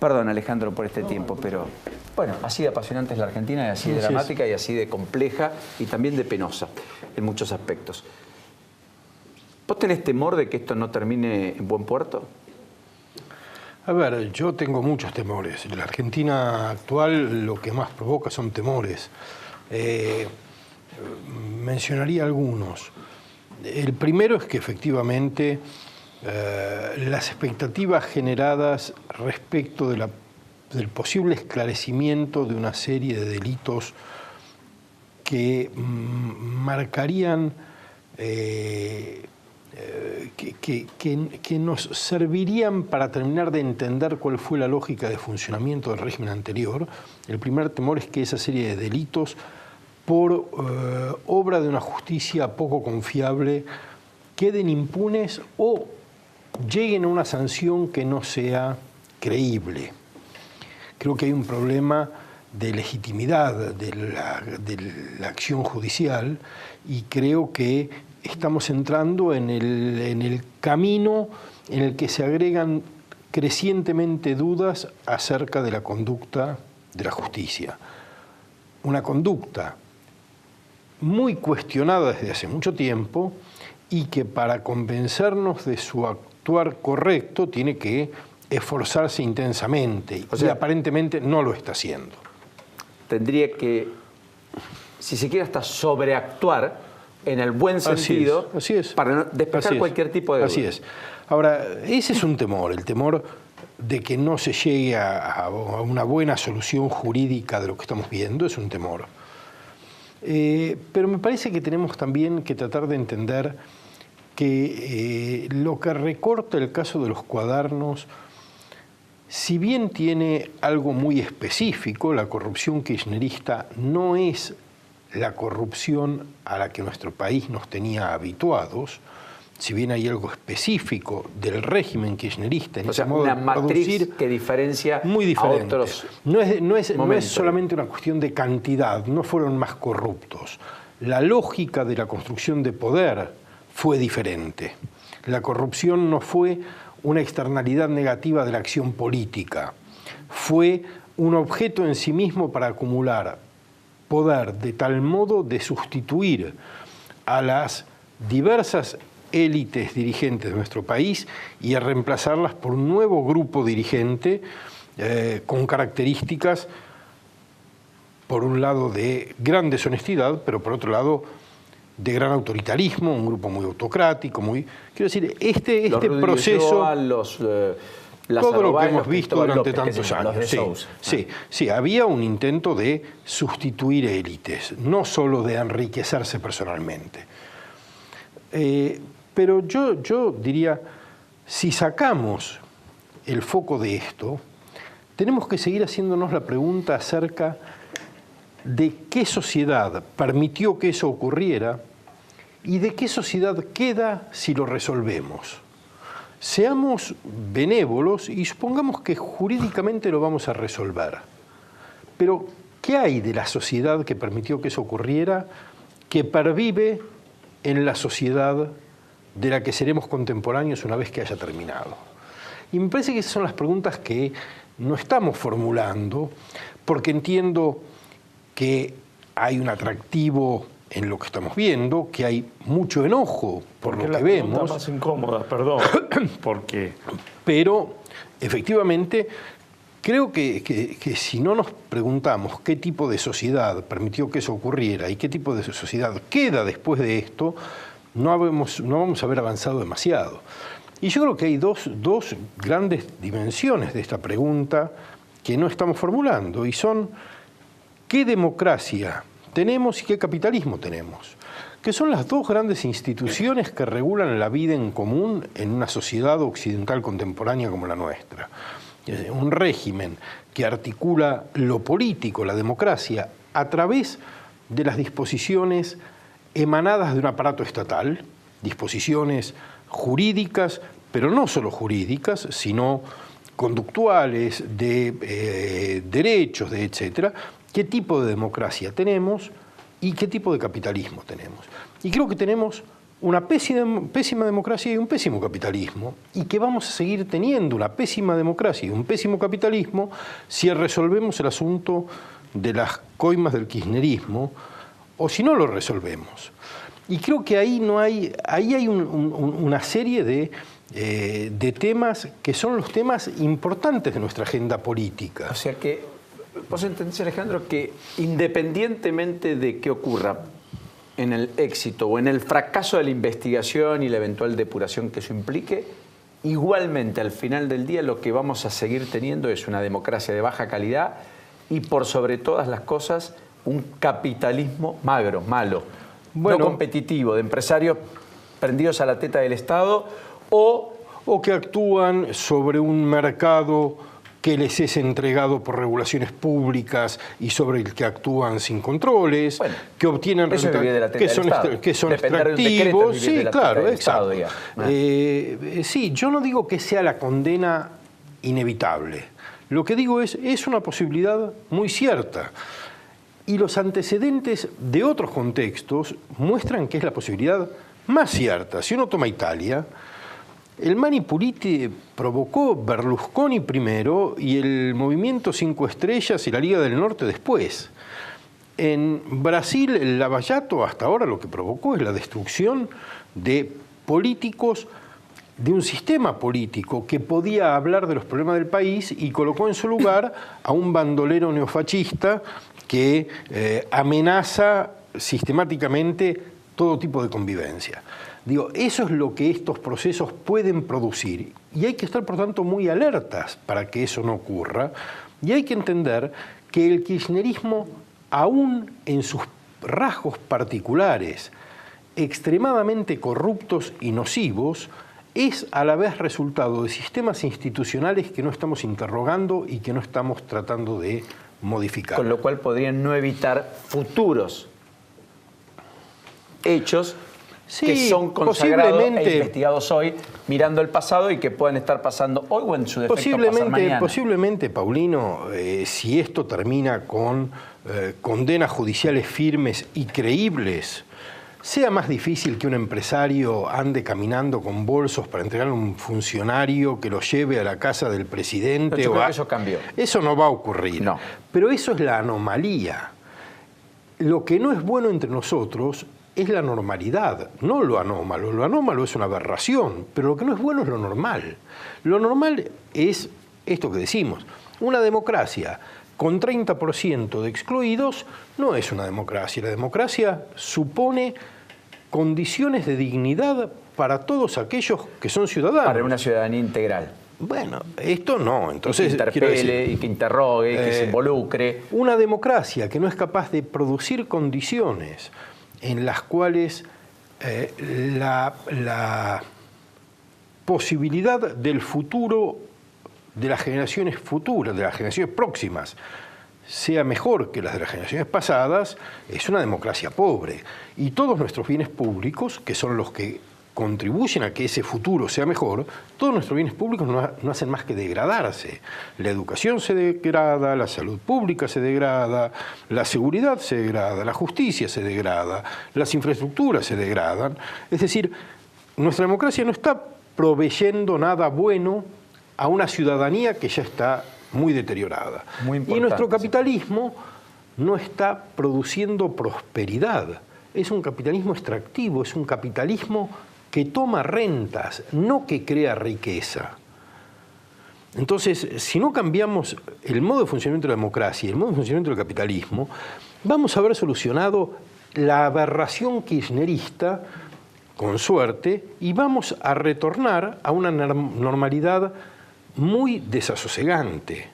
Perdón, Alejandro, por este tiempo, pero bueno, así de apasionante es la Argentina, y así de dramática, y así de compleja, y también de penosa en muchos aspectos. ¿Vos tenés temor de que esto no termine en buen puerto? A ver, yo tengo muchos temores. En la Argentina actual lo que más provoca son temores. Mencionaría algunos. El primero es que efectivamente las expectativas generadas respecto del posible esclarecimiento de una serie de delitos que marcarían, que nos servirían para terminar de entender cuál fue la lógica de funcionamiento del régimen anterior. El primer temor es que esa serie de delitos, por obra de una justicia poco confiable, queden impunes o lleguen a una sanción que no sea creíble. Creo que hay un problema de legitimidad de la acción judicial y creo que estamos entrando en el camino en el que se agregan crecientemente dudas acerca de la conducta de la justicia. Una conducta muy cuestionada desde hace mucho tiempo y que para convencernos de su actuar correcto tiene que esforzarse intensamente, y aparentemente no lo está haciendo. Tendría que, si se quiere, hasta sobreactuar en el buen sentido, así es, para despejar cualquier tipo de duda. Así es. Ahora, ese es un temor, el temor de que no se llegue a una buena solución jurídica de lo que estamos viendo, es un temor. Pero me parece que tenemos también que tratar de entender que lo que recorta el caso de los cuadernos, si bien tiene algo muy específico, la corrupción kirchnerista no es la corrupción a la que nuestro país nos tenía habituados, si bien hay algo específico del régimen kirchnerista en ese modo de producir, matriz que diferencia muy diferente. A otros no es solamente una cuestión de cantidad, no fueron más corruptos. La lógica de la construcción de poder fue diferente. La corrupción no fue una externalidad negativa de la acción política, fue un objeto en sí mismo para acumular poder de tal modo de sustituir a las diversas élites dirigentes de nuestro país y a reemplazarlas por un nuevo grupo dirigente con características, por un lado, de gran deshonestidad, pero por otro lado, de gran autoritarismo, un grupo muy autocrático, muy... Quiero decir, este proceso... todo lo que hemos visto durante tantos años. Sí, había un intento de sustituir élites, no solo de enriquecerse personalmente. Pero yo diría, si sacamos el foco de esto, tenemos que seguir haciéndonos la pregunta acerca de qué sociedad permitió que eso ocurriera y de qué sociedad queda si lo resolvemos. Seamos benévolos y supongamos que jurídicamente lo vamos a resolver. Pero, ¿qué hay de la sociedad que permitió que eso ocurriera que pervive en la sociedad de la que seremos contemporáneos una vez que haya terminado? Y me parece que esas son las preguntas que no estamos formulando, porque entiendo que hay un atractivo en lo que estamos viendo, que hay mucho enojo por lo que vemos. Porque la más incómoda, perdón, porque... Pero, efectivamente, creo que si no nos preguntamos qué tipo de sociedad permitió que eso ocurriera y qué tipo de sociedad queda después de esto, no vamos a haber avanzado demasiado. Y yo creo que hay dos grandes dimensiones de esta pregunta que no estamos formulando, y son ¿qué democracia tenemos y qué capitalismo tenemos? Que son las dos grandes instituciones que regulan la vida en común en una sociedad occidental contemporánea como la nuestra. Un régimen que articula lo político, la democracia, a través de las disposiciones emanadas de un aparato estatal, disposiciones jurídicas, pero no solo jurídicas, sino conductuales, de derechos, de etcétera. ¿Qué tipo de democracia tenemos y qué tipo de capitalismo tenemos? Y creo que tenemos una pésima democracia y un pésimo capitalismo, y que vamos a seguir teniendo una pésima democracia y un pésimo capitalismo si resolvemos el asunto de las coimas del kirchnerismo o si no lo resolvemos. Y creo que ahí hay una serie de temas que son los temas importantes de nuestra agenda política. O sea que vos entendés, Alejandro, que independientemente de qué ocurra en el éxito o en el fracaso de la investigación y la eventual depuración que eso implique, igualmente al final del día lo que vamos a seguir teniendo es una democracia de baja calidad y por sobre todas las cosas un capitalismo magro, malo, no competitivo, de empresarios prendidos a la teta del Estado o que actúan sobre un mercado que les es entregado por regulaciones públicas y sobre el que actúan sin controles, bueno, que obtienen que son extractivos. Sí, claro, exacto. Estado, sí, yo no digo que sea la condena inevitable. Lo que digo es una posibilidad muy cierta. Y los antecedentes de otros contextos muestran que es la posibilidad más cierta. Si uno toma Italia, el Mani Puliti provocó Berlusconi primero y el Movimiento 5 Estrellas y la Liga del Norte después. En Brasil, el Lava Jato hasta ahora lo que provocó es la destrucción de políticos, de un sistema político que podía hablar de los problemas del país y colocó en su lugar a un bandolero neofascista que amenaza sistemáticamente todo tipo de convivencia. Digo, eso es lo que estos procesos pueden producir y hay que estar, por tanto, muy alertas para que eso no ocurra y hay que entender que el kirchnerismo, aún en sus rasgos particulares, extremadamente corruptos y nocivos, es a la vez resultado de sistemas institucionales que no estamos interrogando y que no estamos tratando de modificar. Con lo cual podrían no evitar futuros hechos que son consagrados e investigados hoy, mirando el pasado y que pueden estar pasando hoy o en su defecto pasar mañana. Posiblemente, Paulino, si esto termina con condenas judiciales firmes y creíbles, sea más difícil que un empresario ande caminando con bolsos para entregarle a un funcionario que lo lleve a la casa del presidente. Yo creo que eso cambió. Eso no va a ocurrir. No. Pero eso es la anomalía. Lo que no es bueno entre nosotros es la normalidad, no lo anómalo. Lo anómalo es una aberración, pero lo que no es bueno es lo normal. Lo normal es esto que decimos, una democracia con 30% de excluidos no es una democracia. La democracia supone condiciones de dignidad para todos aquellos que son ciudadanos. Para una ciudadanía integral. Bueno, esto no. Entonces, que interpele, y que interrogue, que se involucre. Una democracia que no es capaz de producir condiciones en las cuales la posibilidad del futuro de las generaciones futuras, de las generaciones próximas, sea mejor que las de las generaciones pasadas, es una democracia pobre. Y todos nuestros bienes públicos, que son los que contribuyen a que ese futuro sea mejor, todos nuestros bienes públicos no hacen más que degradarse. La educación se degrada, la salud pública se degrada, la seguridad se degrada, la justicia se degrada, las infraestructuras se degradan. Es decir, nuestra democracia no está proveyendo nada bueno a una ciudadanía que ya está muy deteriorada. Muy importante, y nuestro capitalismo no está produciendo prosperidad. Es un capitalismo extractivo, es un capitalismo que toma rentas, no que crea riqueza. Entonces, si no cambiamos el modo de funcionamiento de la democracia y el modo de funcionamiento del capitalismo, vamos a haber solucionado la aberración kirchnerista, con suerte, y vamos a retornar a una normalidad muy desasosegante.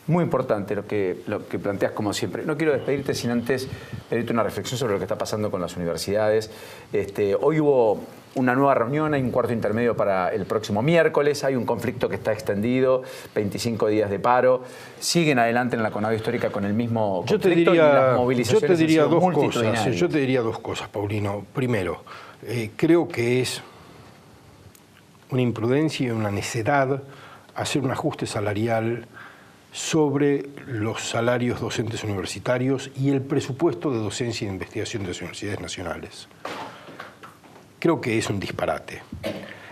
Muy importante lo que planteas, como siempre. No quiero despedirte sin antes pedirte una reflexión sobre lo que está pasando con las universidades. Hoy hubo una nueva reunión, hay un cuarto intermedio para el próximo miércoles, hay un conflicto que está extendido, 25 días de paro, siguen adelante en la Conado Histórica con el mismo conflicto y las movilizaciones yo te diría han sido dos multitudinarias. Yo te diría dos cosas, Paulino. Primero, creo que es una imprudencia y una necedad hacer un ajuste salarial sobre los salarios docentes universitarios y el presupuesto de docencia e investigación de las universidades nacionales. creo que es un disparate.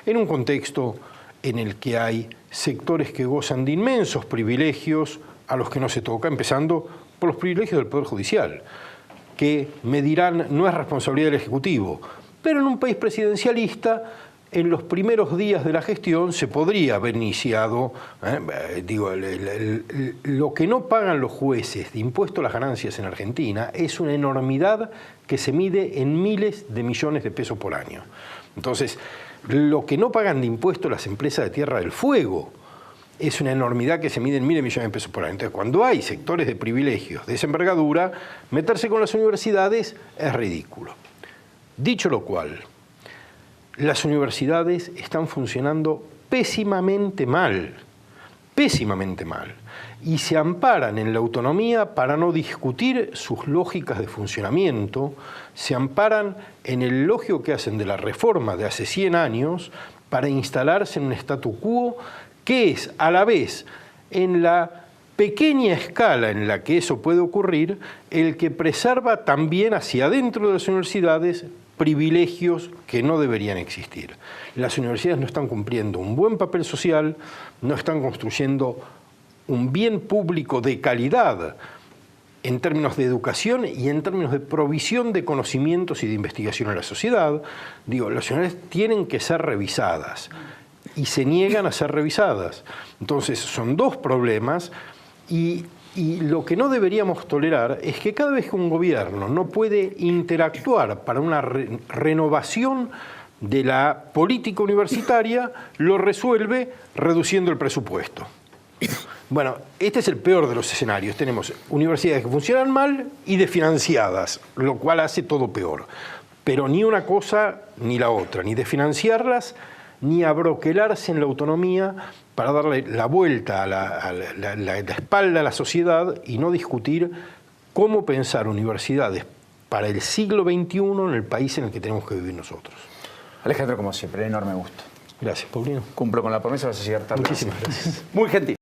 En un contexto en el que hay sectores que gozan de inmensos privilegios a los que no se toca, empezando por los privilegios del Poder Judicial, que me dirán no es responsabilidad del Ejecutivo, pero en un país presidencialista, en los primeros días de la gestión se podría haber iniciado, lo que no pagan los jueces de impuesto a las ganancias en Argentina es una enormidad que se mide en miles de millones de pesos por año. Entonces, lo que no pagan de impuesto las empresas de Tierra del Fuego es una enormidad que se mide en miles de millones de pesos por año. Entonces, cuando hay sectores de privilegios de esa envergadura, meterse con las universidades es ridículo. Dicho lo cual, las universidades están funcionando pésimamente mal, y se amparan en la autonomía para no discutir sus lógicas de funcionamiento, se amparan en el elogio que hacen de la reforma de hace 100 años para instalarse en un statu quo que es a la vez, en la pequeña escala en la que eso puede ocurrir, el que preserva también hacia adentro de las universidades privilegios que no deberían existir. Las universidades no están cumpliendo un buen papel social, no están construyendo un bien público de calidad en términos de educación y en términos de provisión de conocimientos y de investigación a la sociedad. Digo, las universidades tienen que ser revisadas y se niegan a ser revisadas. Entonces, son dos problemas y lo que no deberíamos tolerar es que cada vez que un gobierno no puede interactuar para una renovación de la política universitaria, lo resuelve reduciendo el presupuesto. Bueno, este es el peor de los escenarios. Tenemos universidades que funcionan mal y desfinanciadas, lo cual hace todo peor. Pero ni una cosa ni la otra, ni desfinanciarlas, ni abroquelarse en la autonomía para darle la vuelta a la espalda a la sociedad y no discutir cómo pensar universidades para el siglo XXI en el país en el que tenemos que vivir nosotros. Alejandro, como siempre, enorme gusto. Gracias, Paulino. Cumplo con la promesa, vas a llegar tarde. Muchísimas gracias. Muy gentil.